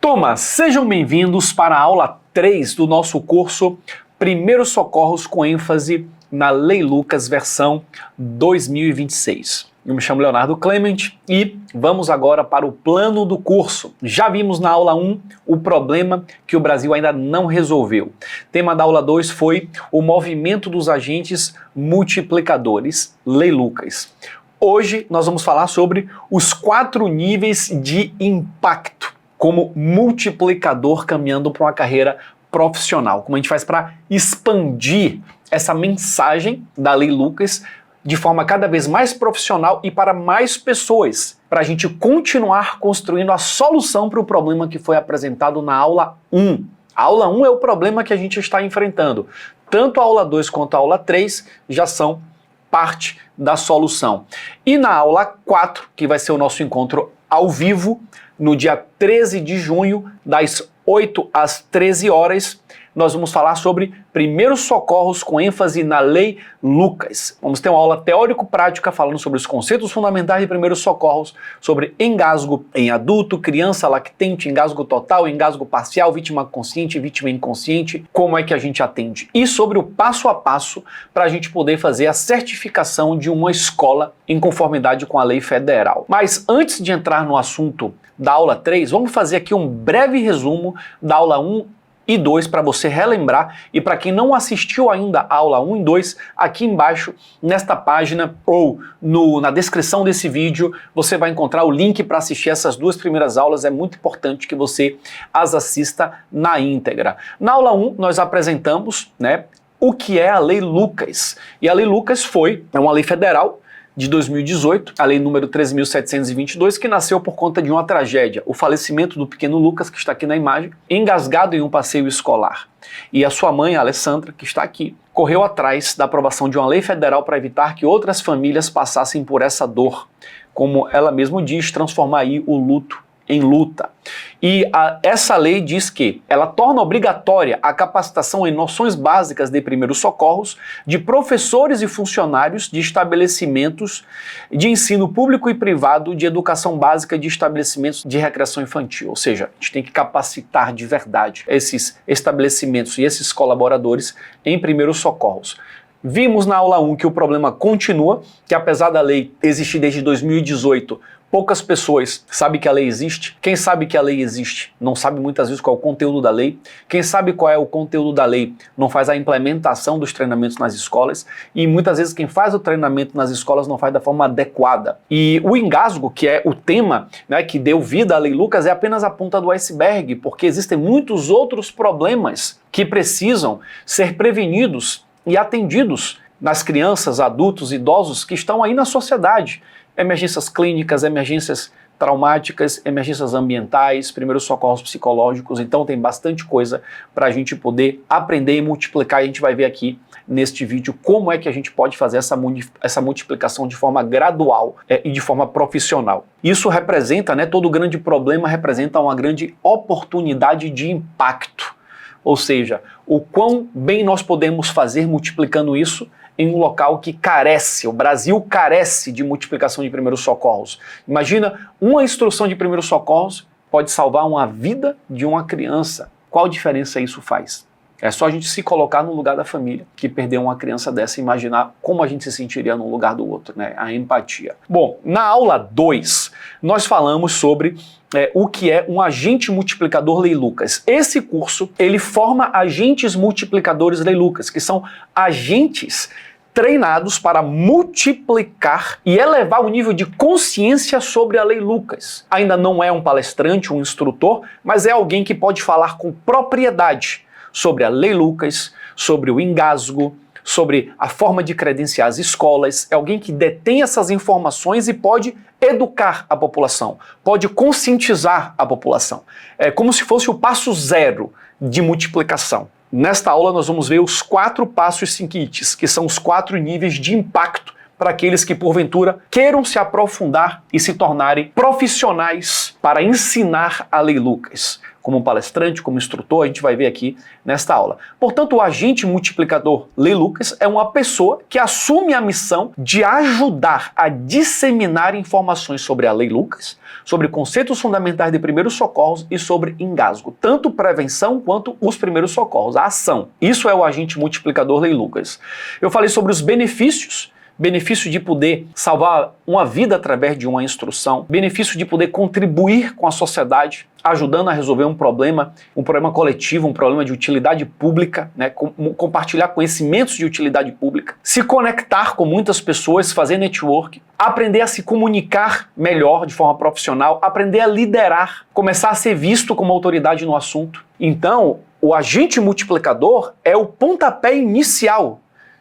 Turma, sejam bem-vindos para a aula 3 do nosso curso Primeiros Socorros com ênfase na Lei Lucas versão 2026. Eu me chamo Leonardo Clement e vamos agora para o plano do curso. Já vimos na aula 1 o problema que o Brasil ainda não resolveu. O tema da aula 2 foi o movimento dos agentes multiplicadores, Lei Lucas. Hoje nós vamos falar sobre os 4 níveis de impacto como multiplicador caminhando para uma carreira profissional. Como a gente faz para expandir essa mensagem da Lei Lucas de forma cada vez mais profissional e para mais pessoas, para a gente continuar construindo a solução para o problema que foi apresentado na aula 1. A aula 1 é o problema que a gente está enfrentando. Tanto a aula 2 quanto a aula 3 já são parte da solução. E na aula 4, que vai ser o nosso encontro ao vivo, no dia 13 de junho, das 8 às 13 horas, nós vamos falar sobre primeiros socorros com ênfase na Lei Lucas. Vamos ter uma aula teórico-prática falando sobre os conceitos fundamentais de primeiros socorros, sobre engasgo em adulto, criança lactente, engasgo total, engasgo parcial, vítima consciente, vítima inconsciente, como é que a gente atende. E sobre o passo a passo para a gente poder fazer a certificação de uma escola em conformidade com a lei federal. Mas antes de entrar no assunto da aula 3, vamos fazer aqui um breve resumo da aula 1 e 2 para você relembrar, e para quem não assistiu ainda a aula 1 e 2, aqui embaixo nesta página ou na descrição desse vídeo você vai encontrar o link para assistir essas 2 primeiras aulas. É muito importante que você as assista na íntegra. Na aula 1 nós apresentamos, o que é a Lei Lucas, e a Lei Lucas é uma lei federal de 2018, a lei número 13.722, que nasceu por conta de uma tragédia, o falecimento do pequeno Lucas, que está aqui na imagem, engasgado em um passeio escolar. E a sua mãe, a Alessandra, que está aqui, correu atrás da aprovação de uma lei federal para evitar que outras famílias passassem por essa dor, como ela mesma diz, transformar aí o luto em luta. E essa lei diz que ela torna obrigatória a capacitação em noções básicas de primeiros socorros de professores e funcionários de estabelecimentos de ensino público e privado de educação básica de estabelecimentos de recreação infantil. Ou seja, a gente tem que capacitar de verdade esses estabelecimentos e esses colaboradores em primeiros socorros. Vimos na aula 1 que o problema continua, que apesar da lei existir desde 2018, poucas pessoas sabem que a lei existe. Quem sabe que a lei existe não sabe muitas vezes qual é o conteúdo da lei. Quem sabe qual é o conteúdo da lei não faz a implementação dos treinamentos nas escolas. E muitas vezes quem faz o treinamento nas escolas não faz da forma adequada. E o engasgo, que é o tema que deu vida à Lei Lucas, é apenas a ponta do iceberg, porque existem muitos outros problemas que precisam ser prevenidos e atendidos nas crianças, adultos, idosos que estão aí na sociedade. Emergências clínicas, emergências traumáticas, emergências ambientais, primeiros socorros psicológicos. Então tem bastante coisa para a gente poder aprender e multiplicar. E a gente vai ver aqui neste vídeo como é que a gente pode fazer essa multiplicação de forma gradual e de forma profissional. Isso representa, todo grande problema representa uma grande oportunidade de impacto. Ou seja, o quão bem nós podemos fazer multiplicando isso em um local que carece, o Brasil carece de multiplicação de primeiros socorros. Imagina, uma instrução de primeiros socorros pode salvar uma vida de uma criança. Qual diferença isso faz? É só a gente se colocar no lugar da família que perdeu uma criança dessa e imaginar como a gente se sentiria no lugar do outro, a empatia. Bom, na aula 2, nós falamos sobre o que é um agente multiplicador Lei Lucas. Esse curso, ele forma agentes multiplicadores Lei Lucas, que são agentes treinados para multiplicar e elevar o nível de consciência sobre a Lei Lucas. Ainda não é um palestrante, um instrutor, mas é alguém que pode falar com propriedade sobre a Lei Lucas, sobre o engasgo, sobre a forma de credenciar as escolas. É alguém que detém essas informações e pode educar a população, pode conscientizar a população. É como se fosse o passo 0 de multiplicação. Nesta aula nós vamos ver os 4 passos seguintes, que são os 4 níveis de impacto para aqueles que, porventura, queiram se aprofundar e se tornarem profissionais para ensinar a Lei Lucas. Como palestrante, como instrutor, a gente vai ver aqui nesta aula. Portanto, o agente multiplicador Lei Lucas é uma pessoa que assume a missão de ajudar a disseminar informações sobre a Lei Lucas, sobre conceitos fundamentais de primeiros socorros e sobre engasgo, tanto prevenção quanto os primeiros socorros, a ação. Isso é o agente multiplicador Lei Lucas. Eu falei sobre os benefício de poder salvar uma vida através de uma instrução, benefício de poder contribuir com a sociedade, ajudando a resolver um problema coletivo, um problema de utilidade pública, né? Compartilhar conhecimentos de utilidade pública, se conectar com muitas pessoas, fazer network, aprender a se comunicar melhor de forma profissional, aprender a liderar, começar a ser visto como autoridade no assunto. Então, o agente multiplicador é o pontapé inicial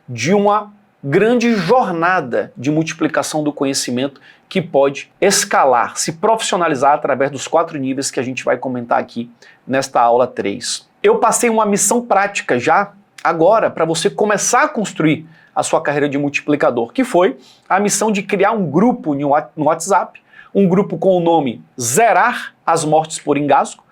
de uma grande jornada de multiplicação do conhecimento que pode escalar, se profissionalizar através dos 4 níveis que a gente vai comentar aqui nesta aula 3. Eu passei uma missão prática já agora para você começar a construir a sua carreira de multiplicador, que foi a missão de criar um grupo no WhatsApp, um grupo com o nome Zerar as Mortes por Engasgo.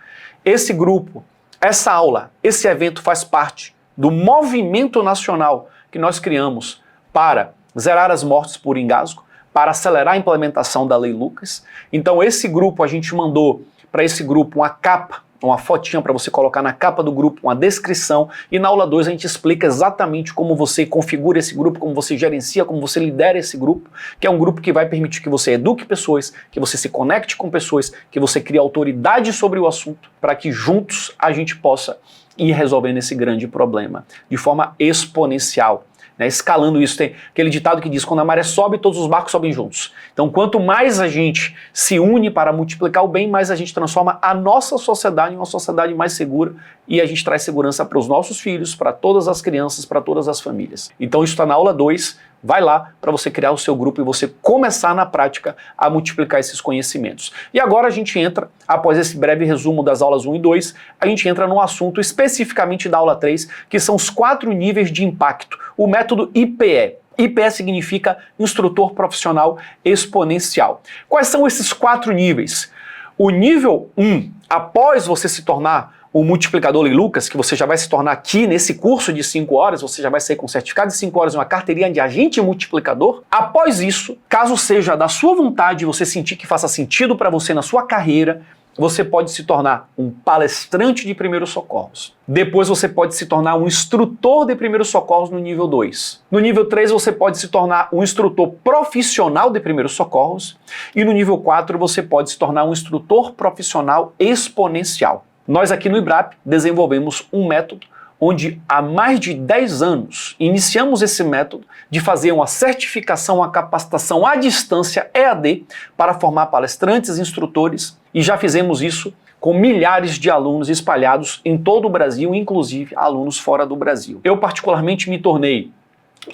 Esse grupo, essa aula, esse evento faz parte do movimento nacional que nós criamos para zerar as mortes por engasgo, para acelerar a implementação da Lei Lucas. Então esse grupo, a gente mandou para esse grupo uma capa, uma fotinha para você colocar na capa do grupo, uma descrição, e na aula 2 a gente explica exatamente como você configura esse grupo, como você gerencia, como você lidera esse grupo, que é um grupo que vai permitir que você eduque pessoas, que você se conecte com pessoas, que você crie autoridade sobre o assunto, para que juntos a gente possa ir resolvendo esse grande problema de forma exponencial. Escalando isso, tem aquele ditado que diz: quando a maré sobe, todos os barcos sobem juntos. Então, quanto mais a gente se une para multiplicar o bem, mais a gente transforma a nossa sociedade em uma sociedade mais segura, e a gente traz segurança para os nossos filhos, para todas as crianças, para todas as famílias. Então, isso está na aula 2. Vai lá para você criar o seu grupo e você começar na prática a multiplicar esses conhecimentos. E agora a gente entra, após esse breve resumo das aulas 1 e 2, a gente entra no assunto especificamente da aula 3, que são os 4 níveis de impacto. O método IPE. IPE significa Instrutor Profissional Exponencial. Quais são esses 4 níveis? O nível 1, após você se tornar o multiplicador Lei Lucas, que você já vai se tornar aqui nesse curso de 5 horas, você já vai sair com certificado de 5 horas e uma carteirinha de agente multiplicador. Após isso, caso seja da sua vontade, você sentir que faça sentido para você na sua carreira, você pode se tornar um palestrante de primeiros socorros. Depois você pode se tornar um instrutor de primeiros socorros no nível 2. No nível 3 você pode se tornar um instrutor profissional de primeiros socorros. E no nível 4 você pode se tornar um instrutor profissional exponencial. Nós aqui no IBRAP desenvolvemos um método onde há mais de 10 anos iniciamos esse método de fazer uma certificação, uma capacitação à distância EAD para formar palestrantes e instrutores, e já fizemos isso com milhares de alunos espalhados em todo o Brasil, inclusive alunos fora do Brasil. Eu particularmente me tornei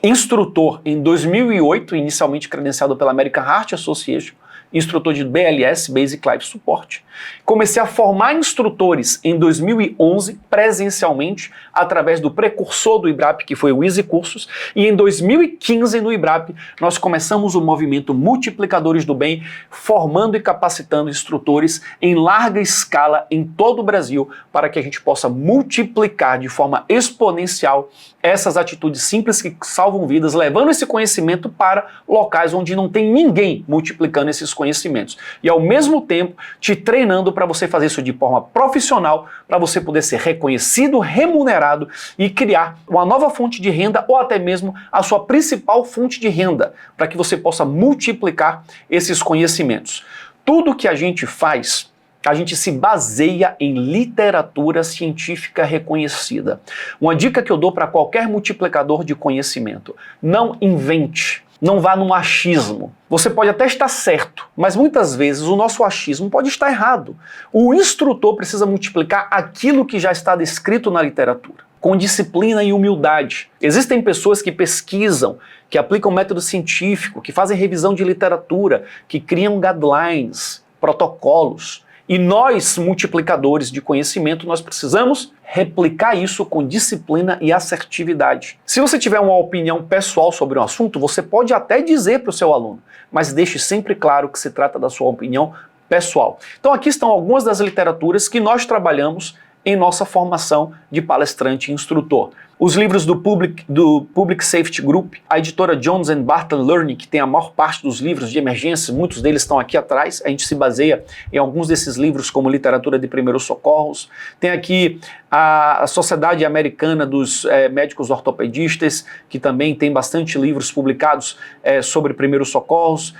instrutor em 2008, inicialmente credenciado pela American Heart Association, instrutor de BLS, Basic Life Support. Comecei a formar instrutores em 2011, presencialmente, através do precursor do IBRAP, que foi o Easy Cursos, e em 2015, no IBRAP, nós começamos o movimento Multiplicadores do Bem, formando e capacitando instrutores em larga escala em todo o Brasil, para que a gente possa multiplicar de forma exponencial essas atitudes simples que salvam vidas, levando esse conhecimento para locais onde não tem ninguém multiplicando esses conhecimentos. E ao mesmo tempo, te treinando para você fazer isso de forma profissional, para você poder ser reconhecido, remunerado e criar uma nova fonte de renda ou até mesmo a sua principal fonte de renda, para que você possa multiplicar esses conhecimentos. Tudo que a gente faz, a gente se baseia em literatura científica reconhecida. Uma dica que eu dou para qualquer multiplicador de conhecimento: não invente. Não vá num achismo. Você pode até estar certo, mas muitas vezes o nosso achismo pode estar errado. O instrutor precisa multiplicar aquilo que já está descrito na literatura, com disciplina e humildade. Existem pessoas que pesquisam, que aplicam método científico, que fazem revisão de literatura, que criam guidelines, protocolos. E nós, multiplicadores de conhecimento, nós precisamos replicar isso com disciplina e assertividade. Se você tiver uma opinião pessoal sobre um assunto, você pode até dizer para o seu aluno, mas deixe sempre claro que se trata da sua opinião pessoal. Então aqui estão algumas das literaturas que nós trabalhamos em nossa formação de palestrante e instrutor. Os livros do Public Safety Group, a editora Jones & Barton Learning, que tem a maior parte dos livros de emergência, muitos deles estão aqui atrás, a gente se baseia em alguns desses livros como literatura de primeiros socorros. Tem aqui a Sociedade Americana dos Médicos Ortopedistas, que também tem bastante livros publicados sobre primeiros socorros.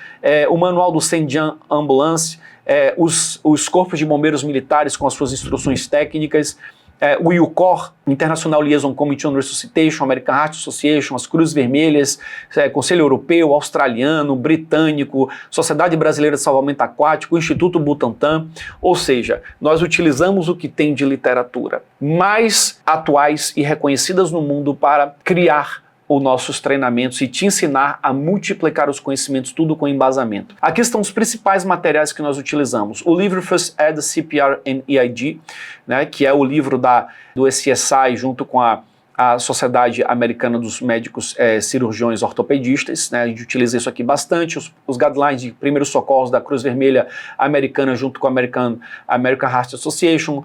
O Manual do St. John Ambulance, os corpos de bombeiros militares com as suas instruções técnicas, o IUCOR, International Liaison Committee on Resuscitation, American Heart Association, as Cruzes Vermelhas, Conselho Europeu, Australiano, Britânico, Sociedade Brasileira de Salvamento Aquático, Instituto Butantan, ou seja, nós utilizamos o que tem de literatura mais atuais e reconhecidas no mundo para criar os nossos treinamentos e te ensinar a multiplicar os conhecimentos, tudo com embasamento. Aqui estão os principais materiais que nós utilizamos. O livro First Aid, CPR and EID, né, que é o livro do SSI junto com a Sociedade Americana dos Médicos Cirurgiões Ortopedistas, né? A gente utiliza isso aqui bastante, os guidelines de primeiros socorros da Cruz Vermelha Americana junto com a American Heart Association,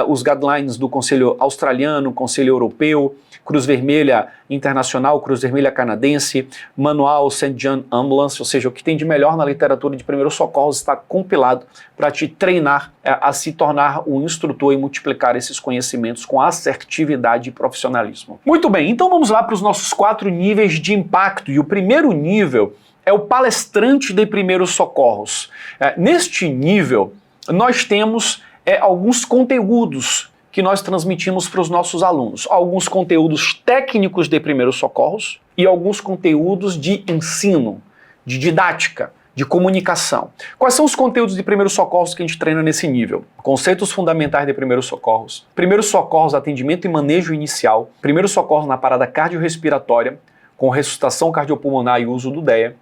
os guidelines do Conselho Australiano, Conselho Europeu, Cruz Vermelha Internacional, Cruz Vermelha Canadense, Manual St. John Ambulance, ou seja, o que tem de melhor na literatura de primeiros socorros está compilado para te treinar a se tornar um instrutor e multiplicar esses conhecimentos com assertividade e profissionalismo. Muito bem, então vamos lá para os nossos 4 níveis de impacto. E o primeiro nível é o palestrante de primeiros socorros. Neste nível, nós temos alguns conteúdos que nós transmitimos para os nossos alunos. Alguns conteúdos técnicos de primeiros socorros e alguns conteúdos de ensino, de didática, de comunicação. Quais são os conteúdos de primeiros socorros que a gente treina nesse nível? Conceitos fundamentais de primeiros socorros, atendimento e manejo inicial, primeiros socorros na parada cardiorrespiratória, com ressuscitação cardiopulmonar e uso do DEA,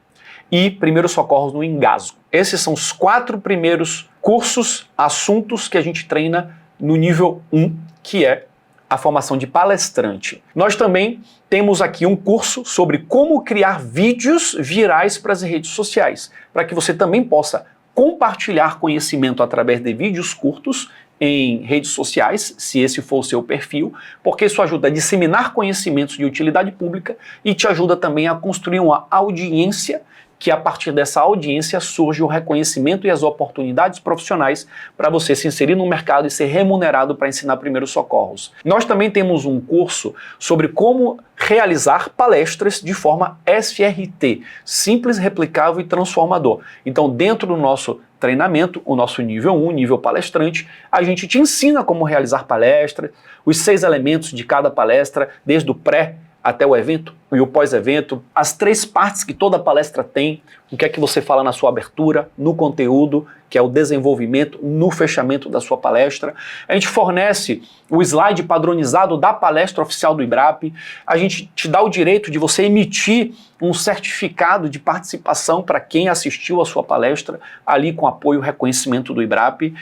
e primeiros socorros no engasgo. Esses são os 4 primeiros cursos, assuntos que a gente treina no nível 1, que é a formação de palestrante. Nós também temos aqui um curso sobre como criar vídeos virais para as redes sociais, para que você também possa compartilhar conhecimento através de vídeos curtos em redes sociais, se esse for o seu perfil, porque isso ajuda a disseminar conhecimentos de utilidade pública e te ajuda também a construir uma audiência, que a partir dessa audiência surge o reconhecimento e as oportunidades profissionais para você se inserir no mercado e ser remunerado para ensinar primeiros socorros. Nós também temos um curso sobre como realizar palestras de forma SRT, simples, replicável e transformador. Então, dentro do nosso treinamento, o nosso nível 1, nível palestrante, a gente te ensina como realizar palestra, os 6 elementos de cada palestra, desde o pré até o evento e o pós-evento, as 3 partes que toda palestra tem, o que é que você fala na sua abertura, no conteúdo, que é o desenvolvimento, no fechamento da sua palestra. A gente fornece o slide padronizado da palestra oficial do IBRAP, a gente te dá o direito de você emitir um certificado de participação para quem assistiu a sua palestra, ali com apoio e reconhecimento do IBRAP.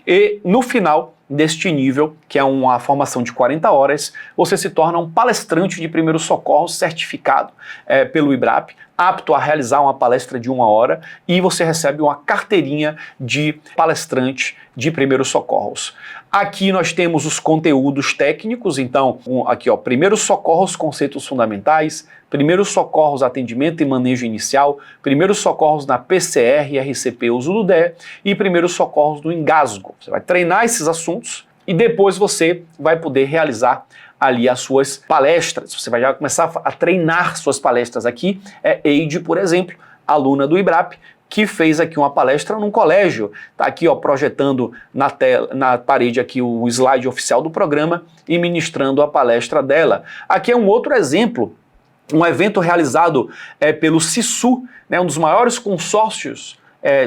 E no final deste nível, que é uma formação de 40 horas, você se torna um palestrante de primeiros socorros certificado pelo IBRAP, apto a realizar uma palestra de 1 hora, e você recebe uma carteirinha de palestrante de primeiros socorros. Aqui nós temos os conteúdos técnicos, então, aqui ó, primeiros socorros, conceitos fundamentais, primeiros socorros, atendimento e manejo inicial, primeiros socorros na PCR, RCP, uso do DEA, e primeiros socorros no engasgo. Você vai treinar esses assuntos e depois você vai poder realizar ali as suas palestras. Você vai já começar a treinar suas palestras aqui. Eide, por exemplo, aluna do IBRAP, que fez aqui uma palestra num colégio, está aqui ó, projetando na parede aqui o slide oficial do programa e ministrando a palestra dela. Aqui é um outro exemplo, um evento realizado pelo CISU, né, um dos maiores consórcios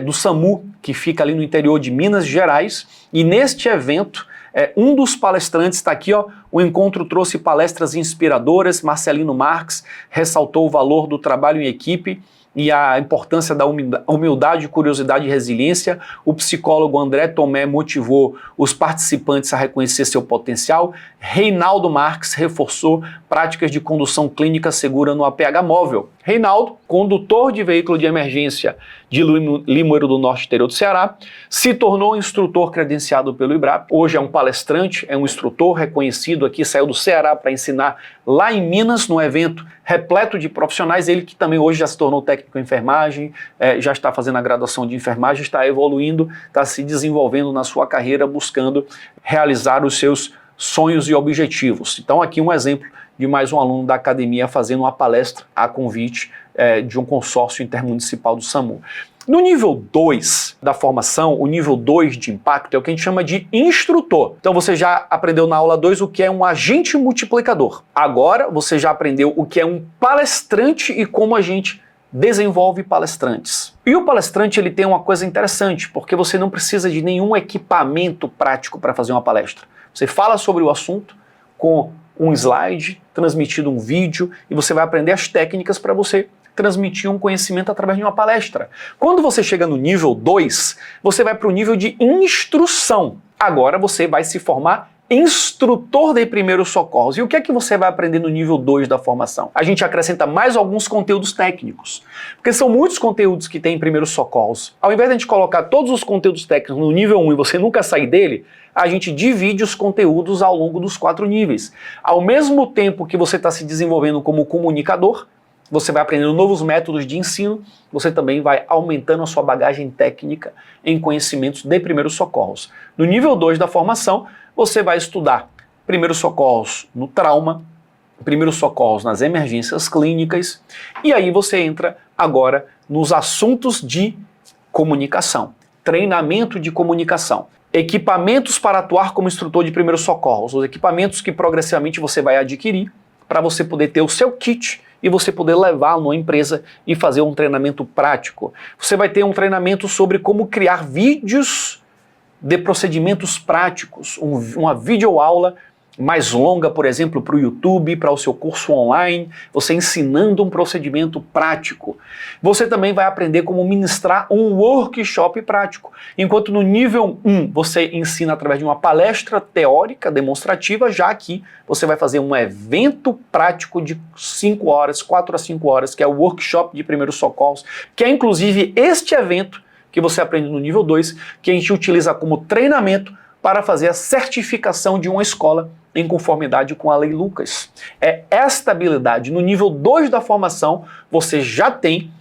do SAMU, que fica ali no interior de Minas Gerais, e neste evento, um dos palestrantes está aqui, ó, o encontro trouxe palestras inspiradoras, Marcelino Marques ressaltou o valor do trabalho em equipe, e a importância da humildade, curiosidade e resiliência. O psicólogo André Tomé motivou os participantes a reconhecer seu potencial. Reinaldo Marques reforçou práticas de condução clínica segura no APH móvel. Reinaldo, condutor de veículo de emergência de Limoeiro do Norte, interior do Ceará, se tornou instrutor credenciado pelo IBRAP. Hoje é um palestrante, é um instrutor reconhecido aqui, saiu do Ceará para ensinar lá em Minas, num evento repleto de profissionais. Ele que também hoje já se tornou técnico em enfermagem, já está fazendo a graduação de enfermagem, está evoluindo, está se desenvolvendo na sua carreira, buscando realizar os seus sonhos e objetivos. Então aqui um exemplo de mais um aluno da academia fazendo uma palestra a convite de um consórcio intermunicipal do SAMU. No nível 2 da formação, o nível 2 de impacto é o que a gente chama de instrutor. Então você já aprendeu na aula 2 o que é um agente multiplicador. Agora você já aprendeu o que é um palestrante e como a gente desenvolve palestrantes. E o palestrante ele tem uma coisa interessante, porque você não precisa de nenhum equipamento prático para fazer uma palestra. Você fala sobre o assunto com um slide, transmitido um vídeo, e você vai aprender as técnicas para você transmitir um conhecimento através de uma palestra. Quando você chega no nível 2, você vai para o nível de instrução. Agora você vai se formar instrutor de primeiros socorros. E o que é que você vai aprender no nível 2 da formação? A gente acrescenta mais alguns conteúdos técnicos, porque são muitos conteúdos que tem em primeiros socorros. Ao invés de a gente colocar todos os conteúdos técnicos no nível 1 e você nunca sair dele, a gente divide os conteúdos ao longo dos 4 níveis. Ao mesmo tempo que você está se desenvolvendo como comunicador, você vai aprendendo novos métodos de ensino, você também vai aumentando a sua bagagem técnica em conhecimentos de primeiros socorros. No nível 2 da formação, você vai estudar primeiros socorros no trauma, primeiros socorros nas emergências clínicas, e aí você entra agora nos assuntos de comunicação, treinamento de comunicação. Equipamentos para atuar como instrutor de primeiros socorros, os equipamentos que progressivamente você vai adquirir para você poder ter o seu kit e você poder levá-lo numa empresa e fazer um treinamento prático. Você vai ter um treinamento sobre como criar vídeos de procedimentos práticos, uma videoaula mais longa, por exemplo, para o YouTube, para o seu curso online, você ensinando um procedimento prático. Você também vai aprender como ministrar um workshop prático. Enquanto no nível 1 você ensina através de uma palestra teórica demonstrativa, já aqui você vai fazer um evento prático de 5 horas, 4 a 5 horas, que é o workshop de primeiros socorros, que é inclusive este evento que você aprende no nível 2, que a gente utiliza como treinamento para fazer a certificação de uma escola em conformidade com a Lei Lucas. É esta habilidade. No nível 2 da formação, você já tem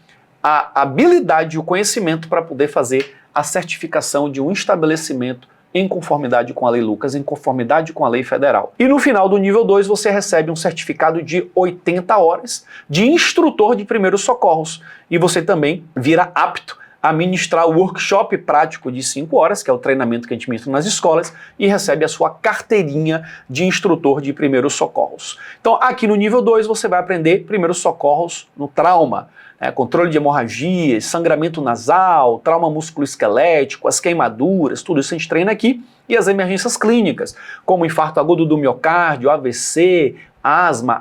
a habilidade e o conhecimento para poder fazer a certificação de um estabelecimento em conformidade com a Lei Lucas, em conformidade com a lei federal. E no final do nível 2, você recebe um certificado de 80 horas de instrutor de primeiros socorros. E você também vira apto a ministrar o workshop prático de 5 horas, que é o treinamento que a gente ministra nas escolas, e recebe a sua carteirinha de instrutor de primeiros socorros. Então, aqui no nível 2, você vai aprender primeiros socorros no trauma, controle de hemorragias, sangramento nasal, trauma musculoesquelético, as queimaduras, tudo isso a gente treina aqui, e as emergências clínicas, como infarto agudo do miocárdio, AVC, asma,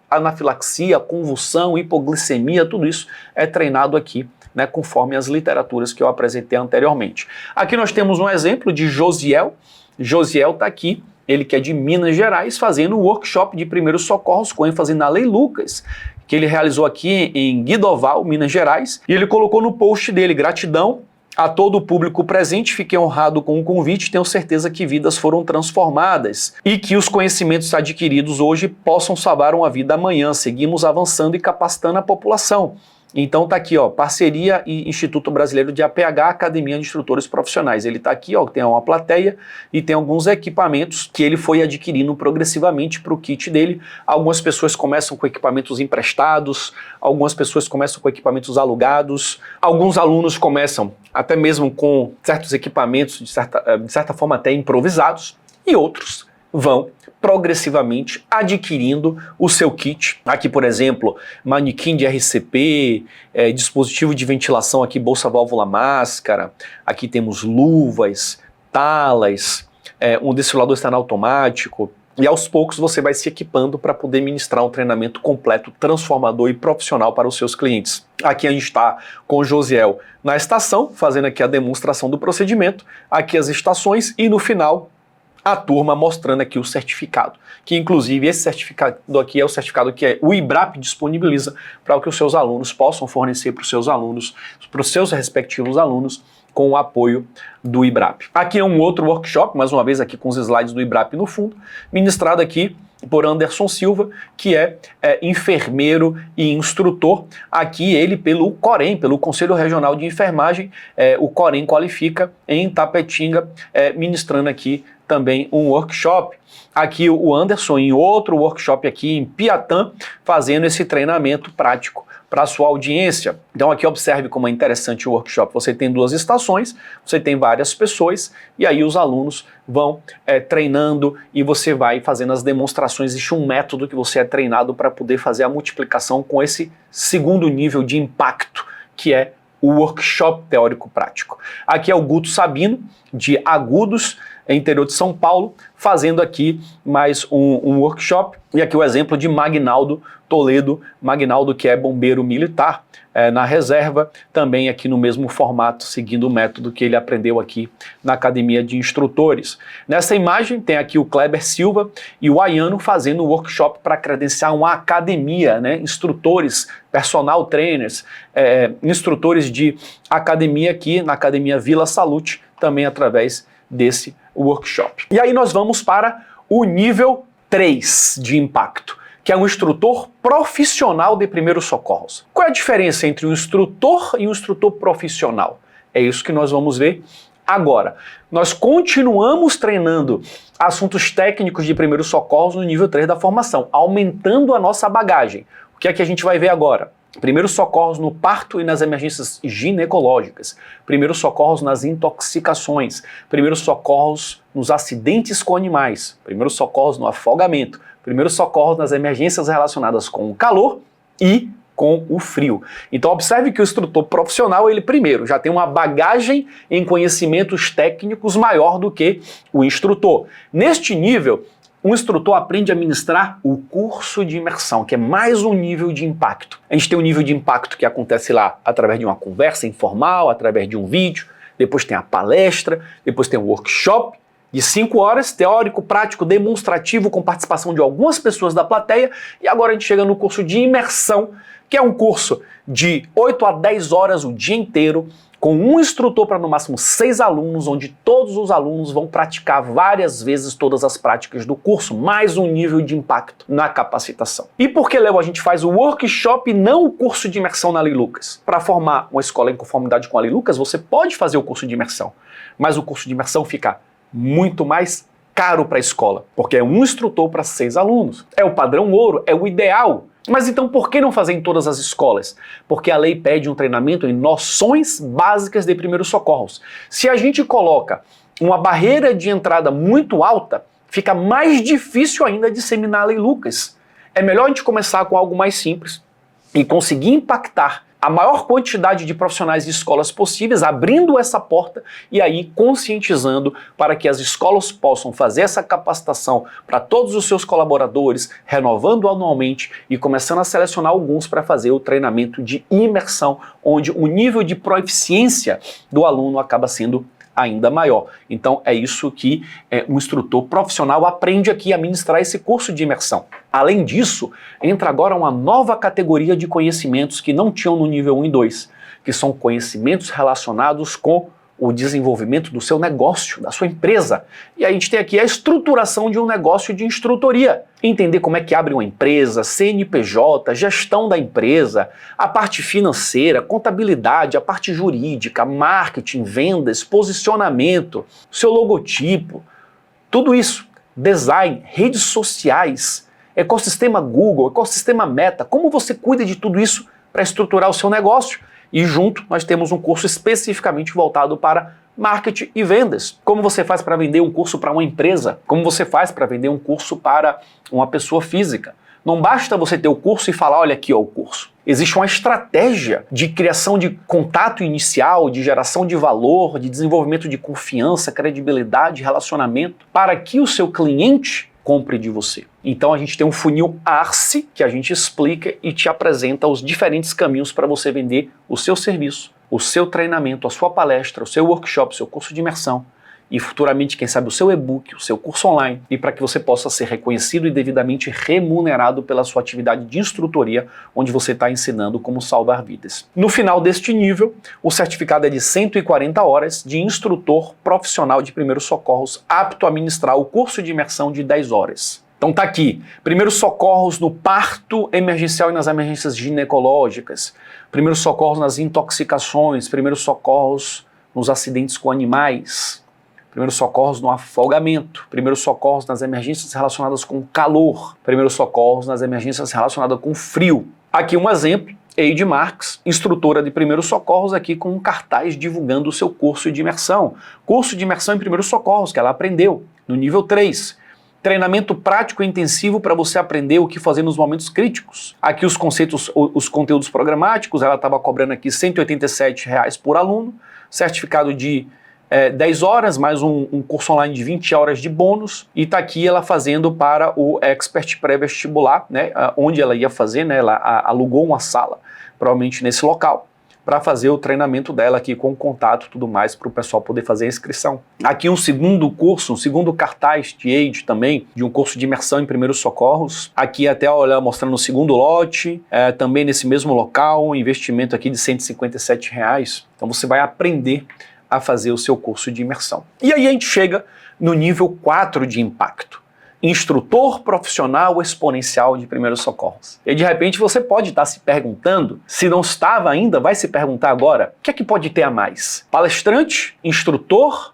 anafilaxia, convulsão, hipoglicemia, tudo isso é treinado aqui, conforme as literaturas que eu apresentei anteriormente. Aqui nós temos um exemplo de Josiel. Josiel está aqui, ele que é de Minas Gerais, fazendo um workshop de primeiros socorros com ênfase na Lei Lucas, que ele realizou aqui em Guidoval, Minas Gerais, e ele colocou no post dele: gratidão a todo o público presente, fiquei honrado com o convite, tenho certeza que vidas foram transformadas e que os conhecimentos adquiridos hoje possam salvar uma vida amanhã. Seguimos avançando e capacitando a população. Então tá aqui, ó, parceria e Instituto Brasileiro de APH, Academia de Instrutores Profissionais. Ele tá aqui, ó, tem uma plateia e tem alguns equipamentos que ele foi adquirindo progressivamente para o kit dele. Algumas pessoas começam com equipamentos emprestados, algumas pessoas começam com equipamentos alugados, alguns alunos começam até mesmo com certos equipamentos, de certa forma até improvisados, e outros vão progressivamente adquirindo o seu kit. Aqui, por exemplo, manequim de RCP, dispositivo de ventilação aqui, bolsa, válvula, máscara. Aqui temos luvas, talas, um desfibrilador externo automático. E aos poucos você vai se equipando para poder ministrar um treinamento completo, transformador e profissional para os seus clientes. Aqui a gente está com o Josiel na estação, fazendo aqui a demonstração do procedimento, aqui as estações e no final a turma mostrando aqui o certificado, que inclusive esse certificado aqui é o certificado que o IBRAP disponibiliza para que os seus alunos possam fornecer para os seus alunos, para os seus respectivos alunos, com o apoio do IBRAP. Aqui é um outro workshop, mais uma vez aqui com os slides do IBRAP no fundo, ministrado aqui por Anderson Silva, que é enfermeiro e instrutor, aqui ele pelo COREN, pelo Conselho Regional de Enfermagem, o COREN qualifica em Tapetinga, ministrando aqui também um workshop. Aqui o Anderson em outro workshop aqui em Piatã, fazendo esse treinamento prático para a sua audiência. Então aqui observe como é interessante o workshop. Você tem 2 estações, você tem várias pessoas, e aí os alunos vão treinando e você vai fazendo as demonstrações. Existe um método que você é treinado para poder fazer a multiplicação com esse segundo nível de impacto, que é o workshop teórico-prático. Aqui é o Guto Sabino, de Agudos, interior de São Paulo, fazendo aqui mais um workshop. E aqui o exemplo de Magnaldo Toledo, Magnaldo que é bombeiro militar na reserva, também aqui no mesmo formato, seguindo o método que ele aprendeu aqui na Academia de Instrutores. Nessa imagem tem aqui o Kleber Silva e o Ayano fazendo um workshop para credenciar uma academia, né? Instrutores, personal trainers, instrutores de academia aqui na Academia Vila Salute, também através desse workshop. E aí nós vamos para o nível 3 de impacto, que é um instrutor profissional de primeiros socorros. Qual é a diferença entre um instrutor e um instrutor profissional? É isso que nós vamos ver agora. Nós continuamos treinando assuntos técnicos de primeiros socorros no nível 3 da formação, aumentando a nossa bagagem. O que é que a gente vai ver agora? Primeiros socorros no parto e nas emergências ginecológicas, primeiros socorros nas intoxicações, primeiros socorros nos acidentes com animais, primeiros socorros no afogamento, primeiros socorros nas emergências relacionadas com o calor e com o frio. Então observe que o instrutor profissional, ele primeiro já tem uma bagagem em conhecimentos técnicos maior do que o instrutor. Neste nível, um instrutor aprende a ministrar o curso de imersão, que é mais um nível de impacto. A gente tem um nível de impacto que acontece lá através de uma conversa informal, através de um vídeo, depois tem a palestra, depois tem o workshop de 5 horas, teórico, prático, demonstrativo, com participação de algumas pessoas da plateia, e agora a gente chega no curso de imersão, que é um curso de 8 a 10 horas o dia inteiro, com um instrutor para no máximo 6 alunos, onde todos os alunos vão praticar várias vezes todas as práticas do curso, mais um nível de impacto na capacitação. E por que, Léo, a gente faz o workshop e não o curso de imersão na Lei Lucas? Para formar uma escola em conformidade com a Lei Lucas, você pode fazer o curso de imersão, mas o curso de imersão fica muito mais caro para a escola, porque é um instrutor para 6 alunos. É o padrão ouro, é o ideal. Mas então por que não fazer em todas as escolas? Porque a lei pede um treinamento em noções básicas de primeiros socorros. Se a gente coloca uma barreira de entrada muito alta, fica mais difícil ainda disseminar a Lei Lucas. É melhor a gente começar com algo mais simples e conseguir impactar a maior quantidade de profissionais de escolas possíveis, abrindo essa porta e aí conscientizando para que as escolas possam fazer essa capacitação para todos os seus colaboradores, renovando anualmente e começando a selecionar alguns para fazer o treinamento de imersão, onde o nível de proficiência do aluno acaba sendo ainda maior. Então é isso que um instrutor profissional aprende aqui a ministrar esse curso de imersão. Além disso, entra agora uma nova categoria de conhecimentos que não tinham no nível 1 e 2, que são conhecimentos relacionados com o desenvolvimento do seu negócio, da sua empresa. E aí a gente tem aqui a estruturação de um negócio de instrutoria. Entender como é que abre uma empresa, CNPJ, gestão da empresa, a parte financeira, contabilidade, a parte jurídica, marketing, vendas, posicionamento, seu logotipo, tudo isso, design, redes sociais, ecossistema Google, ecossistema Meta, como você cuida de tudo isso para estruturar o seu negócio? E junto nós temos um curso especificamente voltado para marketing e vendas. Como você faz para vender um curso para uma empresa? Como você faz para vender um curso para uma pessoa física? Não basta você ter o curso e falar, olha aqui ó, o curso. Existe uma estratégia de criação de contato inicial, de geração de valor, de desenvolvimento de confiança, credibilidade, relacionamento, para que o seu cliente compre de você. Então a gente tem um funil ARCE que a gente explica e te apresenta os diferentes caminhos para você vender o seu serviço, o seu treinamento, a sua palestra, o seu workshop, o seu curso de imersão e futuramente, quem sabe, o seu e-book, o seu curso online, e para que você possa ser reconhecido e devidamente remunerado pela sua atividade de instrutoria, onde você está ensinando como salvar vidas. No final deste nível, o certificado é de 140 horas de instrutor profissional de primeiros socorros, apto a ministrar o curso de imersão de 10 horas. Então tá aqui, primeiros socorros no parto emergencial e nas emergências ginecológicas, primeiros socorros nas intoxicações, primeiros socorros nos acidentes com animais, primeiros socorros no afogamento, primeiros socorros nas emergências relacionadas com calor, primeiros socorros nas emergências relacionadas com frio. Aqui um exemplo, Eide Marques, instrutora de primeiros socorros, aqui com um cartaz divulgando o seu curso de imersão. Curso de imersão em primeiros socorros, que ela aprendeu, no nível 3. Treinamento prático e intensivo para você aprender o que fazer nos momentos críticos. Aqui os conceitos, os conteúdos programáticos, ela estava cobrando aqui R$ 187 por aluno, certificado de 10 horas, mais um curso online de 20 horas de bônus, e está aqui ela fazendo para o Expert pré-vestibular, né, onde ela ia fazer, né, ela alugou uma sala, provavelmente nesse local, para fazer o treinamento dela aqui com contato e tudo mais, para o pessoal poder fazer a inscrição. Aqui um segundo curso, um segundo cartaz de Eide também, de um curso de imersão em primeiros socorros. Aqui até olha, mostrando o segundo lote, também nesse mesmo local, um investimento aqui de R$ 157. Então você vai aprender a fazer o seu curso de imersão. E aí a gente chega no nível 4 de impacto. Instrutor profissional exponencial de primeiros socorros. E de repente você pode estar se perguntando, se não estava ainda, vai se perguntar agora, o que é que pode ter a mais? Palestrante, instrutor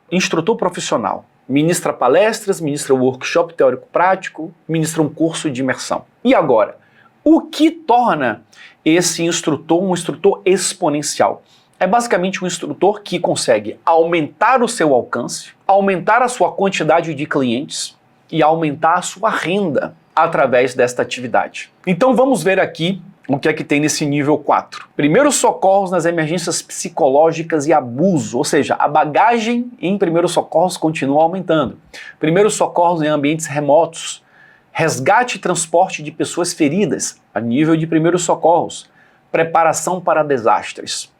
profissional. Ministra palestras, ministra workshop teórico-prático, ministra um curso de imersão. E agora, o que torna esse instrutor um instrutor exponencial? É basicamente um instrutor que consegue aumentar o seu alcance, aumentar a sua quantidade de clientes e aumentar a sua renda através desta atividade. Então vamos ver aqui o que é que tem nesse nível 4. Primeiros socorros nas emergências psicológicas e abuso, ou seja, a bagagem em primeiros socorros continua aumentando. Primeiros socorros em ambientes remotos, resgate e transporte de pessoas feridas a nível de primeiros socorros, preparação para desastres.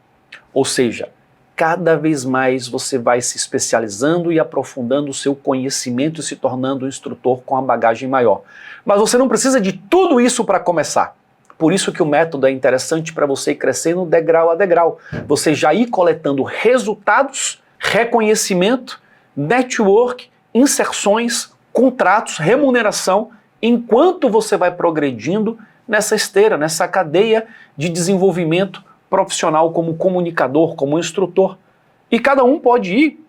Ou seja, cada vez mais você vai se especializando e aprofundando o seu conhecimento e se tornando um instrutor com a bagagem maior. Mas você não precisa de tudo isso para começar. Por isso que o método é interessante para você ir crescendo degrau a degrau. Você já ir coletando resultados, reconhecimento, network, inserções, contratos, remuneração, enquanto você vai progredindo nessa esteira, nessa cadeia de desenvolvimento profissional como comunicador, como instrutor. E cada um pode ir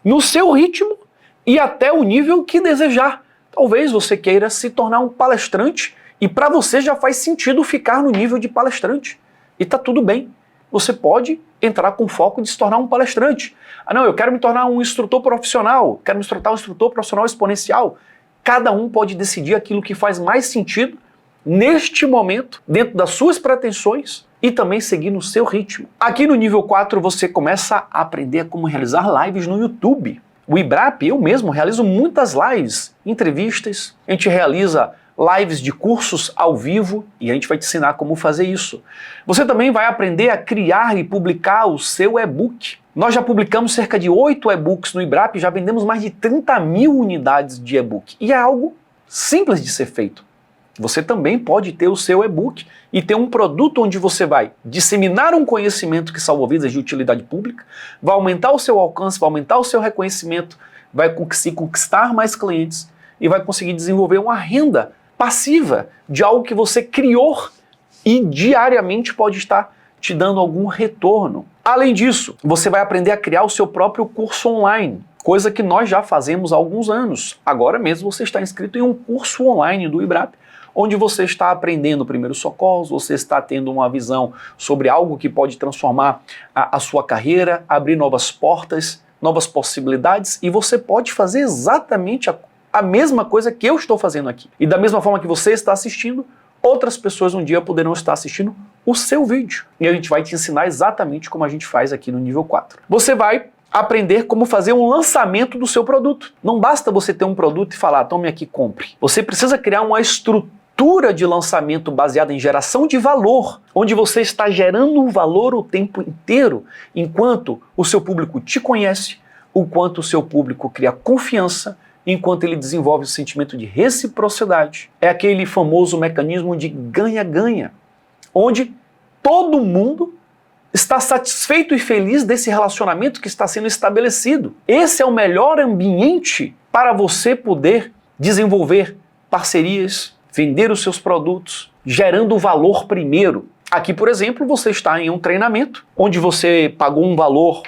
no seu ritmo e até o nível que desejar. Talvez você queira se tornar um palestrante e para você já faz sentido ficar no nível de palestrante. E tá tudo bem. Você pode entrar com foco de se tornar um palestrante. Ah não, eu quero me tornar um instrutor profissional, quero me tornar um instrutor profissional exponencial. Cada um pode decidir aquilo que faz mais sentido neste momento, dentro das suas pretensões, e também seguir no seu ritmo. Aqui no nível 4 você começa a aprender como realizar lives no YouTube. O IBRAP, eu mesmo realizo muitas lives, entrevistas, a gente realiza lives de cursos ao vivo e a gente vai te ensinar como fazer isso. Você também vai aprender a criar e publicar o seu e-book. Nós já publicamos cerca de 8 e-books no IBRAP, já vendemos mais de 30 mil unidades de e-book. E é algo simples de ser feito. Você também pode ter o seu e-book e ter um produto onde você vai disseminar um conhecimento que salva vidas de utilidade pública, vai aumentar o seu alcance, vai aumentar o seu reconhecimento, vai conseguir conquistar mais clientes e vai conseguir desenvolver uma renda passiva de algo que você criou e diariamente pode estar te dando algum retorno. Além disso, você vai aprender a criar o seu próprio curso online, coisa que nós já fazemos há alguns anos. Agora mesmo você está inscrito em um curso online do IBRAP, onde você está aprendendo primeiros socorros, você está tendo uma visão sobre algo que pode transformar a sua carreira, abrir novas portas, novas possibilidades, e você pode fazer exatamente a mesma coisa que eu estou fazendo aqui. E da mesma forma que você está assistindo, outras pessoas um dia poderão estar assistindo o seu vídeo. E a gente vai te ensinar exatamente como a gente faz aqui no nível 4. Você vai aprender como fazer um lançamento do seu produto. Não basta você ter um produto e falar, tome aqui, compre. Você precisa criar uma estrutura de lançamento baseada em geração de valor, onde você está gerando valor o tempo inteiro, enquanto o seu público te conhece, o quanto o seu público cria confiança, enquanto ele desenvolve o sentimento de reciprocidade. É aquele famoso mecanismo de ganha-ganha, onde todo mundo está satisfeito e feliz desse relacionamento que está sendo estabelecido. Esse é o melhor ambiente para você poder desenvolver parcerias, vender os seus produtos, gerando valor primeiro. Aqui, por exemplo, você está em um treinamento onde você pagou um valor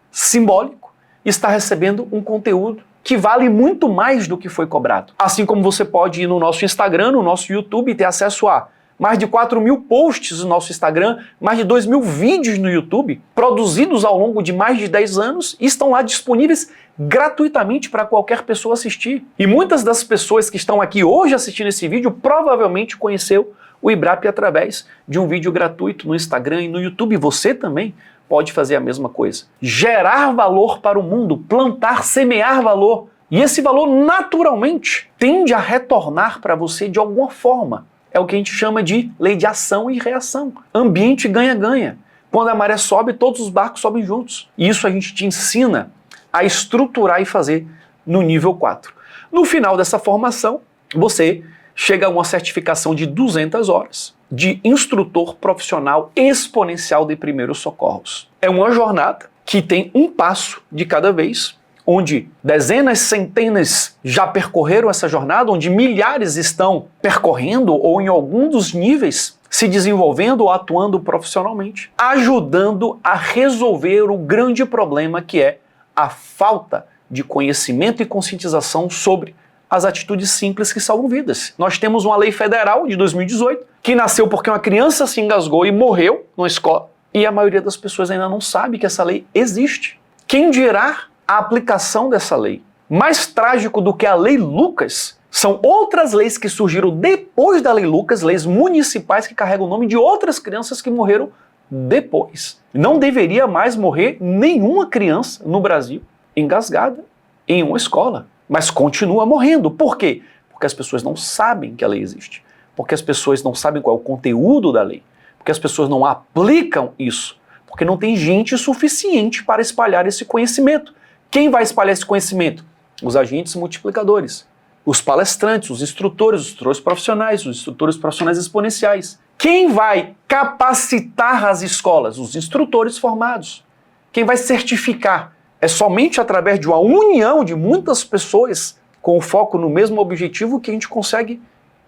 simbólico e está recebendo um conteúdo que vale muito mais do que foi cobrado. Assim como você pode ir no nosso Instagram, no nosso YouTube e ter acesso a mais de 4.000 posts no nosso Instagram, mais de 2.000 vídeos no YouTube, produzidos ao longo de mais de 10 anos e estão lá disponíveis gratuitamente para qualquer pessoa assistir. E muitas das pessoas que estão aqui hoje assistindo esse vídeo provavelmente conheceu o IBRAP através de um vídeo gratuito no Instagram e no YouTube. Você também pode fazer a mesma coisa. Gerar valor para o mundo, plantar, semear valor. E esse valor naturalmente tende a retornar para você de alguma forma. É o que a gente chama de lei de ação e reação. Ambiente ganha-ganha. Quando a maré sobe, todos os barcos sobem juntos. E isso a gente te ensina a estruturar e fazer no nível 4. No final dessa formação, você chega a uma certificação de 200 horas de instrutor profissional exponencial de primeiros socorros. É uma jornada que tem um passo de cada vez, onde dezenas, centenas já percorreram essa jornada, onde milhares estão percorrendo ou em algum dos níveis se desenvolvendo ou atuando profissionalmente, ajudando a resolver o grande problema que é a falta de conhecimento e conscientização sobre as atitudes simples que salvam vidas. Nós temos uma lei federal de 2018 que nasceu porque uma criança se engasgou e morreu na escola e a maioria das pessoas ainda não sabe que essa lei existe. Quem dirá a aplicação dessa lei? Mais trágico do que a Lei Lucas são outras leis que surgiram depois da Lei Lucas, leis municipais que carregam o nome de outras crianças que morreram depois. Não deveria mais morrer nenhuma criança no Brasil engasgada em uma escola, mas continua morrendo. Por quê? Porque as pessoas não sabem que a lei existe, porque as pessoas não sabem qual é o conteúdo da lei, porque as pessoas não aplicam isso, porque não tem gente suficiente para espalhar esse conhecimento. Quem vai espalhar esse conhecimento? Os agentes multiplicadores, os palestrantes, os instrutores profissionais, os instrutores profissionais exponenciais. Quem vai capacitar as escolas? Os instrutores formados. Quem vai certificar? É somente através de uma união de muitas pessoas com foco no mesmo objetivo que a gente consegue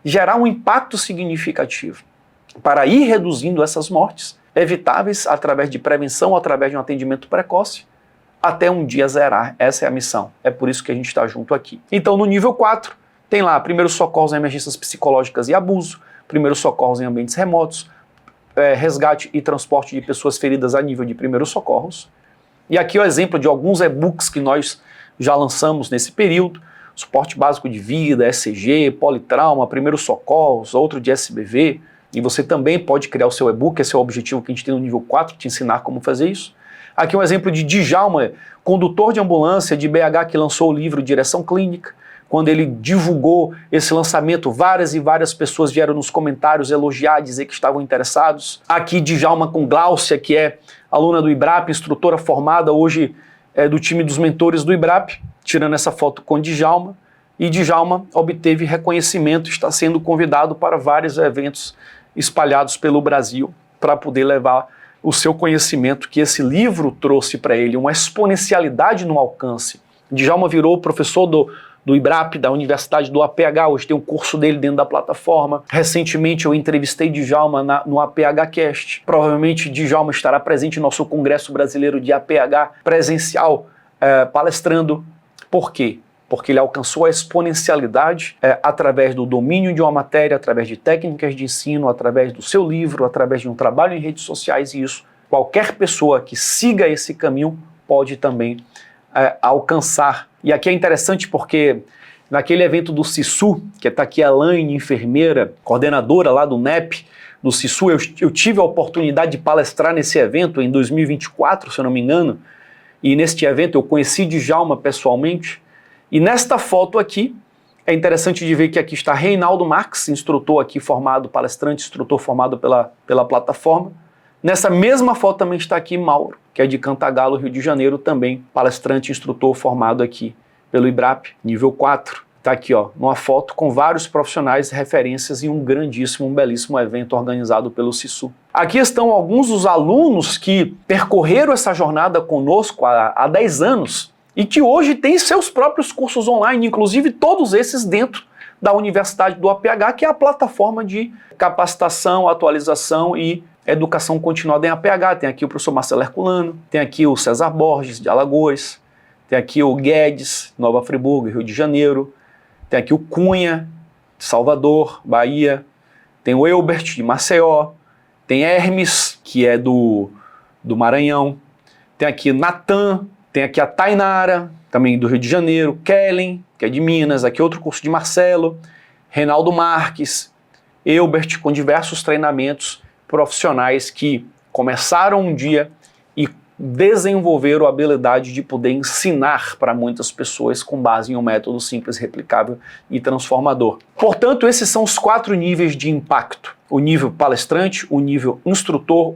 gerar um impacto significativo para ir reduzindo essas mortes evitáveis através de prevenção, através de um atendimento precoce, até um dia zerar. Essa é a missão. É por isso que a gente está junto aqui. Então, no nível 4, tem lá primeiros socorros em emergências psicológicas e abuso, primeiros socorros em ambientes remotos, resgate e transporte de pessoas feridas a nível de primeiros socorros. E aqui é o exemplo de alguns e-books que nós já lançamos nesse período: suporte básico de vida, ECG, politrauma, primeiros socorros, outro de SBV. E você também pode criar o seu e-book, esse é o objetivo que a gente tem no nível 4, te ensinar como fazer isso. Aqui é um exemplo de Djalma, condutor de ambulância de BH, que lançou o livro Direção Clínica. Quando ele divulgou esse lançamento, várias e várias pessoas vieram nos comentários elogiar, dizer que estavam interessados. Aqui Djalma com Gláucia, que é aluna do IBRAP, instrutora formada hoje do time dos mentores do IBRAP, tirando essa foto com Djalma. E Djalma obteve reconhecimento, está sendo convidado para vários eventos espalhados pelo Brasil para poder levar o seu conhecimento que esse livro trouxe para ele, uma exponencialidade no alcance. Djalma virou professor do IBRAP, da Universidade do APH, hoje tem um curso dele dentro da plataforma. Recentemente eu entrevistei Djalma no APH Cast. Provavelmente Djalma estará presente no nosso Congresso Brasileiro de APH presencial, palestrando. Por quê? Porque ele alcançou a exponencialidade através do domínio de uma matéria, através de técnicas de ensino, através do seu livro, através de um trabalho em redes sociais, e isso qualquer pessoa que siga esse caminho pode também alcançar. E aqui é interessante porque naquele evento do CISU, que está aqui a Elaine, enfermeira, coordenadora lá do NEP, do CISU, eu tive a oportunidade de palestrar nesse evento em 2024, se eu não me engano, e neste evento eu conheci Djalma pessoalmente, e nesta foto aqui, é interessante de ver que aqui está Reinaldo Marques, instrutor aqui formado, palestrante, instrutor formado pela plataforma. Nessa mesma foto também está aqui Mauro, que é de Cantagalo, Rio de Janeiro, também palestrante, instrutor formado aqui pelo IBRAP, nível 4. Está aqui, ó, numa foto com vários profissionais, referências em um grandíssimo, um belíssimo evento organizado pelo Sisu. Aqui estão alguns dos alunos que percorreram essa jornada conosco há 10 anos e que hoje têm seus próprios cursos online, inclusive todos esses dentro da Universidade do APH, que é a plataforma de capacitação, atualização e educação continuada em APH. Tem aqui o professor Marcelo Herculano, tem aqui o César Borges, de Alagoas, tem aqui o Guedes, Nova Friburgo, Rio de Janeiro, tem aqui o Cunha, de Salvador, Bahia, tem o Elbert, de Maceió, tem Hermes, que é do Maranhão, tem aqui Natan, tem aqui a Tainara, também do Rio de Janeiro, Kellen, que é de Minas, aqui outro curso de Marcelo, Reinaldo Marques, Elbert, com diversos treinamentos profissionais que começaram um dia e desenvolveram a habilidade de poder ensinar para muitas pessoas com base em um método simples, replicável e transformador. Portanto, esses são os 4 níveis de impacto. O nível palestrante, o nível instrutor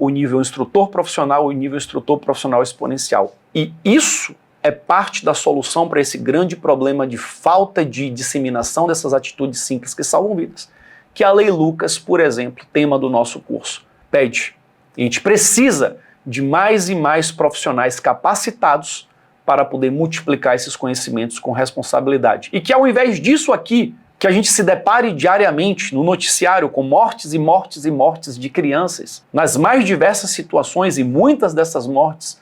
profissional, o nível instrutor profissional exponencial. E isso é parte da solução para esse grande problema de falta de disseminação dessas atitudes simples que salvam vidas, que a Lei Lucas, por exemplo, tema do nosso curso, pede. A gente precisa de mais e mais profissionais capacitados para poder multiplicar esses conhecimentos com responsabilidade. E que ao invés disso aqui, que a gente se depare diariamente no noticiário com mortes e mortes e mortes de crianças, nas mais diversas situações, e muitas dessas mortes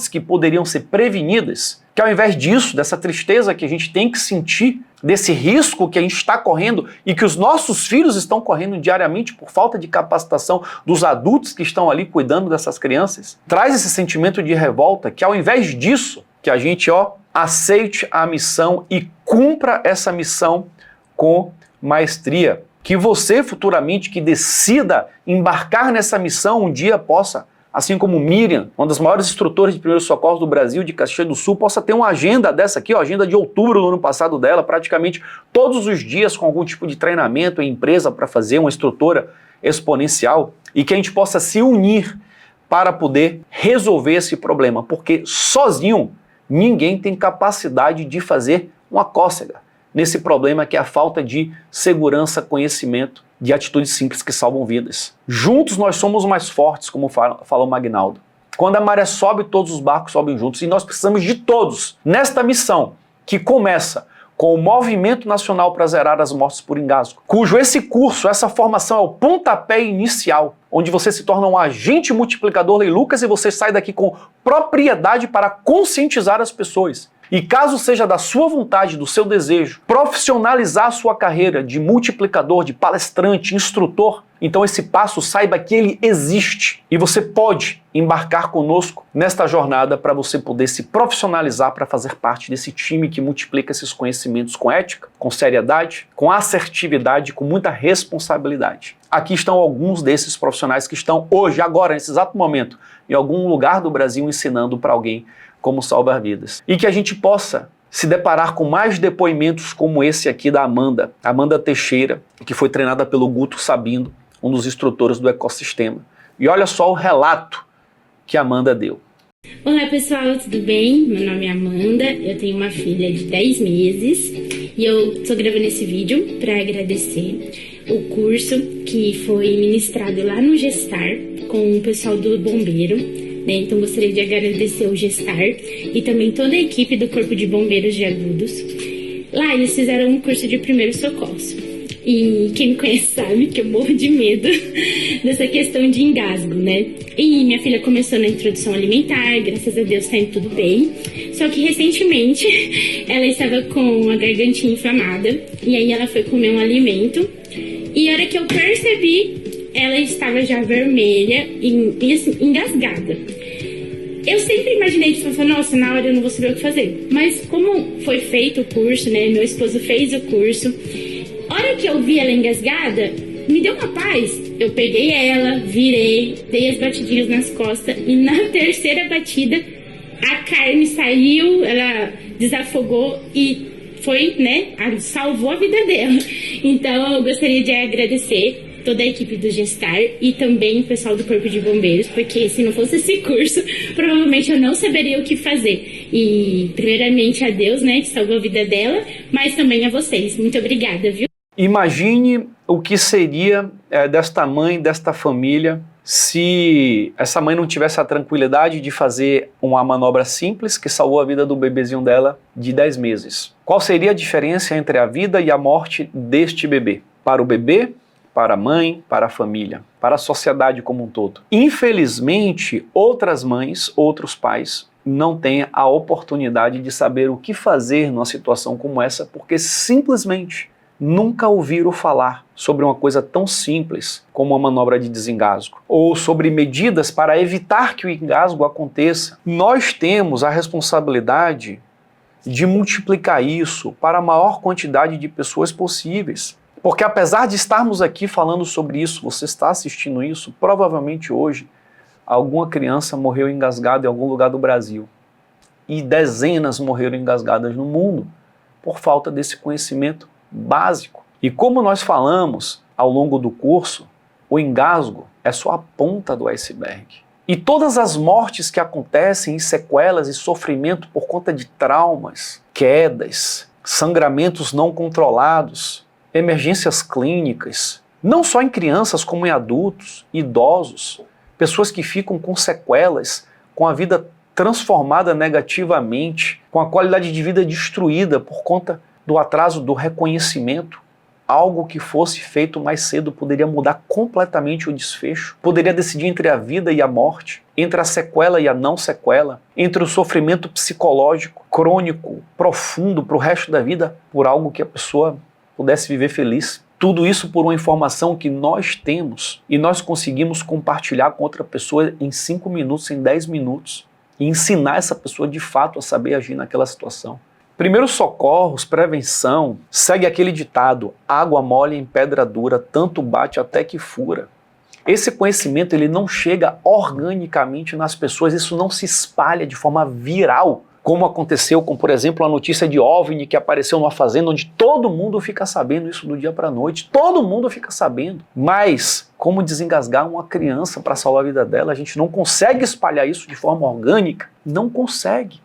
que poderiam ser prevenidas, que ao invés disso, dessa tristeza que a gente tem que sentir, desse risco que a gente está correndo e que os nossos filhos estão correndo diariamente por falta de capacitação dos adultos que estão ali cuidando dessas crianças, traz esse sentimento de revolta que ao invés disso, que a gente aceite a missão e cumpra essa missão com maestria. Que você futuramente que decida embarcar nessa missão um dia possa, assim como Miriam, uma das maiores instrutoras de primeiros socorros do Brasil, de Caxias do Sul, possa ter uma agenda dessa aqui, agenda de outubro do ano passado dela, praticamente todos os dias com algum tipo de treinamento em empresa para fazer, uma instrutora exponencial, e que a gente possa se unir para poder resolver esse problema, porque sozinho ninguém tem capacidade de fazer uma cócega nesse problema que é a falta de segurança, conhecimento, de atitudes simples que salvam vidas. Juntos nós somos mais fortes, como fala o Magnaldo. Quando a maré sobe, todos os barcos sobem juntos. E nós precisamos de todos nesta missão, que começa com o Movimento Nacional para Zerar as Mortes por Engasgo, cujo esse curso, essa formação é o pontapé inicial, onde você se torna um agente multiplicador Lei Lucas e você sai daqui com propriedade para conscientizar as pessoas. E caso seja da sua vontade, do seu desejo, profissionalizar a sua carreira de multiplicador, de palestrante, instrutor, então esse passo saiba que ele existe e você pode embarcar conosco nesta jornada para você poder se profissionalizar para fazer parte desse time que multiplica esses conhecimentos com ética, com seriedade, com assertividade, com muita responsabilidade. Aqui estão alguns desses profissionais que estão hoje, agora, nesse exato momento, em algum lugar do Brasil ensinando para alguém como salvar vidas. E que a gente possa se deparar com mais depoimentos como esse aqui da Amanda Teixeira, que foi treinada pelo Guto Sabino, um dos instrutores do ecossistema. E olha só o relato que a Amanda deu. Olá pessoal, tudo bem? Meu nome é Amanda, eu tenho uma filha de 10 meses e eu estou gravando esse vídeo para agradecer o curso que foi ministrado lá no Gestar com o pessoal do Bombeiro, né? Então gostaria de agradecer o Gestar e também toda a equipe do Corpo de Bombeiros de Agudos. Lá eles fizeram um curso de primeiros socorros. E quem me conhece sabe que eu morro de medo dessa questão de engasgo, né? E minha filha começou na introdução alimentar, graças a Deus tá indo tudo bem. Só que recentemente ela estava com a gargantinha inflamada e aí ela foi comer um alimento e a hora que eu percebi, ela estava já vermelha e assim, engasgada. Eu sempre imaginei, tipo, nossa, na hora eu não vou saber o que fazer. Mas como foi feito o curso, né? Meu esposo fez o curso. A hora que eu vi ela engasgada, me deu uma paz. Eu peguei ela, virei, dei as batidinhas nas costas e na terceira batida a carne saiu, ela desafogou e foi, né, salvou a vida dela. Então eu gostaria de agradecer toda a equipe do Gestar e também o pessoal do Corpo de Bombeiros, porque se não fosse esse curso, provavelmente eu não saberia o que fazer. E primeiramente a Deus, né, que salvou a vida dela, mas também a vocês. Muito obrigada, viu? Imagine o que seria desta mãe, desta família, se essa mãe não tivesse a tranquilidade de fazer uma manobra simples que salvou a vida do bebezinho dela de 10 meses. Qual seria a diferença entre a vida e a morte deste bebê? Para o bebê, para a mãe, para a família, para a sociedade como um todo. Infelizmente, outras mães, outros pais, não têm a oportunidade de saber o que fazer numa situação como essa, porque simplesmente nunca ouviram falar sobre uma coisa tão simples como uma manobra de desengasgo, ou sobre medidas para evitar que o engasgo aconteça. Nós temos a responsabilidade de multiplicar isso para a maior quantidade de pessoas possíveis. Porque apesar de estarmos aqui falando sobre isso, você está assistindo isso, provavelmente hoje alguma criança morreu engasgada em algum lugar do Brasil. E dezenas morreram engasgadas no mundo por falta desse conhecimento básico. E como nós falamos ao longo do curso, o engasgo é só a ponta do iceberg. E todas as mortes que acontecem em sequelas e sofrimento por conta de traumas, quedas, sangramentos não controlados, emergências clínicas, não só em crianças como em adultos, idosos, pessoas que ficam com sequelas, com a vida transformada negativamente, com a qualidade de vida destruída por conta do atraso do reconhecimento. Algo que fosse feito mais cedo poderia mudar completamente o desfecho, poderia decidir entre a vida e a morte, entre a sequela e a não sequela, entre o sofrimento psicológico, crônico, profundo para o resto da vida, por algo que a pessoa pudesse viver feliz. Tudo isso por uma informação que nós temos e nós conseguimos compartilhar com outra pessoa em 5 minutos, em 10 minutos e ensinar essa pessoa de fato a saber agir naquela situação. Primeiros socorros, prevenção, segue aquele ditado: água mole em pedra dura, tanto bate até que fura. Esse conhecimento ele não chega organicamente nas pessoas, isso não se espalha de forma viral, como aconteceu com, por exemplo, a notícia de OVNI que apareceu numa fazenda onde todo mundo fica sabendo isso do dia para a noite, todo mundo fica sabendo. Mas como desengasgar uma criança para salvar a vida dela, a gente não consegue espalhar isso de forma orgânica, não consegue.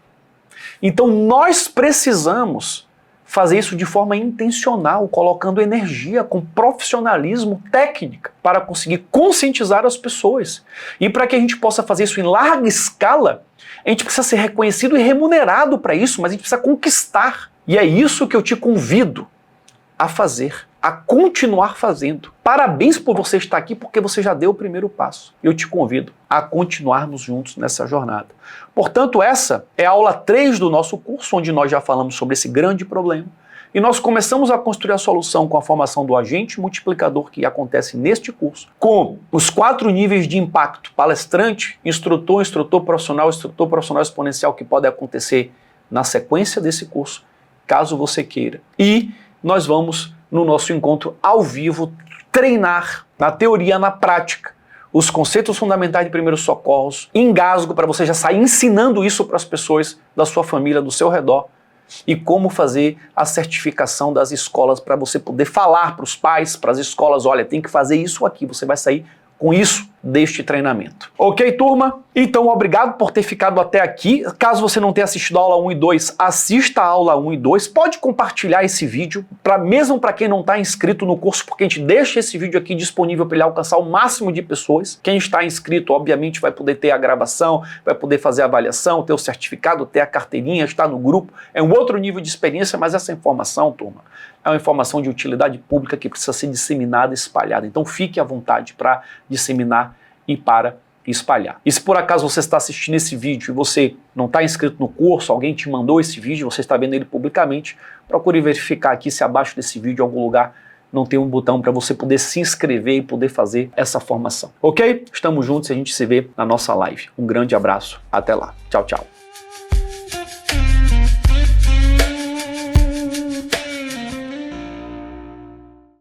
Então nós precisamos fazer isso de forma intencional, colocando energia, com profissionalismo, técnica, para conseguir conscientizar as pessoas. E para que a gente possa fazer isso em larga escala, a gente precisa ser reconhecido e remunerado para isso, mas a gente precisa conquistar. E é isso que eu te convido a fazer, a continuar fazendo. Parabéns por você estar aqui, porque você já deu o primeiro passo. Eu te convido a continuarmos juntos nessa jornada. Portanto, essa é a aula 3 do nosso curso, onde nós já falamos sobre esse grande problema. E nós começamos a construir a solução com a formação do agente multiplicador que acontece neste curso, com os 4 níveis de impacto: palestrante, instrutor, instrutor profissional exponencial, que pode acontecer na sequência desse curso, caso você queira. E nós vamos, no nosso encontro ao vivo, treinar na teoria, na prática, os conceitos fundamentais de primeiros socorros, engasgo, para você já sair ensinando isso para as pessoas da sua família, do seu redor, e como fazer a certificação das escolas para você poder falar para os pais, para as escolas: olha, tem que fazer isso aqui, você vai sair com isso deste treinamento. Ok, turma? Então, obrigado por ter ficado até aqui. Caso você não tenha assistido a aula 1 e 2, assista a aula 1 e 2. Pode compartilhar esse vídeo, mesmo para quem não está inscrito no curso, porque a gente deixa esse vídeo aqui disponível para ele alcançar o máximo de pessoas. Quem está inscrito, obviamente, vai poder ter a gravação, vai poder fazer a avaliação, ter o certificado, ter a carteirinha, estar no grupo. É um outro nível de experiência, mas essa informação, turma, é uma informação de utilidade pública que precisa ser disseminada e espalhada. Então fique à vontade para disseminar e para espalhar. E se por acaso você está assistindo esse vídeo e você não está inscrito no curso, alguém te mandou esse vídeo, você está vendo ele publicamente, procure verificar aqui se abaixo desse vídeo, em algum lugar, não tem um botão para você poder se inscrever e poder fazer essa formação. Ok? Estamos juntos e a gente se vê na nossa live. Um grande abraço. Até lá. Tchau, tchau.